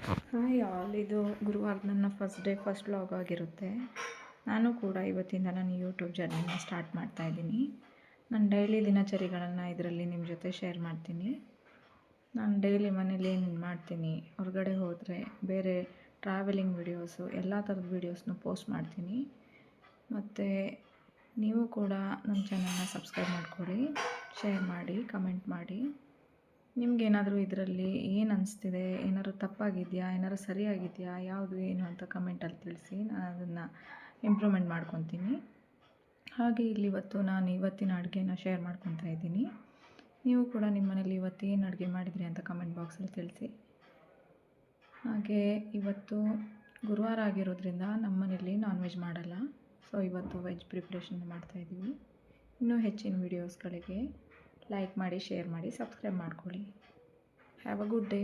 Hi all, ಇದು ಗುರುವಾರದ ನನ್ನ first vlog ಆಗಿರುತ್ತೆ. ನಾನು ಕೂಡ ಇವತ್ತಿಂದ ನನ್ನ ಯೂಟ್ಯೂಬ್ ಜರ್ನಿನ ಸ್ಟಾರ್ಟ್ ಮಾಡ್ತಾ ಇದ್ದೀನಿ. ನಾನು ಡೈಲಿ ದಿನಚರಿಗಳನ್ನು ಇದರಲ್ಲಿ ನಿಮ್ಮ ಜೊತೆ ಶೇರ್ ಮಾಡ್ತೀನಿ. ನಾನು ಡೈಲಿ ಮನೇಲಿ ಏನೇನು ಮಾಡ್ತೀನಿ, ಹೊರಗಡೆ ಹೋದರೆ ಬೇರೆ ಟ್ರಾವೆಲಿಂಗ್ ವೀಡಿಯೋಸು, ಎಲ್ಲ ಥರದ ವೀಡಿಯೋಸ್ನು ಪೋಸ್ಟ್ ಮಾಡ್ತೀನಿ. ಮತ್ತು ನೀವು ಕೂಡ ನನ್ನ ಚಾನಲ್ನ ಸಬ್ಸ್ಕ್ರೈಬ್ ಮಾಡ್ಕೊಳ್ಳಿ, ಶೇರ್ ಮಾಡಿ, ಕಮೆಂಟ್ ಮಾಡಿ. ನಿಮಗೇನಾದರೂ ಇದರಲ್ಲಿ ಏನು ಅನಿಸ್ತಿದೆ, ಏನಾದ್ರು ತಪ್ಪಾಗಿದೆಯಾ, ಏನಾದ್ರು ಸರಿಯಾಗಿದೆಯಾ, ಯಾವುದು ಏನು ಅಂತ ಕಮೆಂಟಲ್ಲಿ ತಿಳಿಸಿ. ನಾನು ಅದನ್ನು ಇಂಪ್ರೂವ್ಮೆಂಟ್ ಮಾಡ್ಕೊತೀನಿ. ಹಾಗೆ ಇವತ್ತು ನಾನು ಇವತ್ತಿನ ಅಡುಗೆನ ಶೇರ್ ಮಾಡ್ಕೊತಾ ಇದ್ದೀನಿ. ನೀವು ಕೂಡ ನಿಮ್ಮ ಮನೇಲಿ ಇವತ್ತು ಏನು ಅಡುಗೆ ಮಾಡಿದ್ರಿ ಅಂತ ಕಮೆಂಟ್ ಬಾಕ್ಸಲ್ಲಿ ತಿಳಿಸಿ. ಹಾಗೆ ಇವತ್ತು ಗುರುವಾರ ಆಗಿರೋದ್ರಿಂದ ನಮ್ಮ ಮನೇಲಿ ನಾನ್ ವೆಜ್ ಮಾಡಲ್ಲ. ಸೊ ಇವತ್ತು ವೆಜ್ ಪ್ರಿಪ್ರೇಷನ್ ಮಾಡ್ತಾಯಿದ್ದೀವಿ. ಇನ್ನೂ ಹೆಚ್ಚಿನ ವೀಡಿಯೋಸ್ಗಳಿಗೆ ಲೈಕ್ ಮಾಡಿ, ಶೇರ್ ಮಾಡಿ, ಸಬ್ಸ್ಕ್ರೈಬ್ ಮಾಡ್ಕೊಳ್ಳಿ. Have a good day.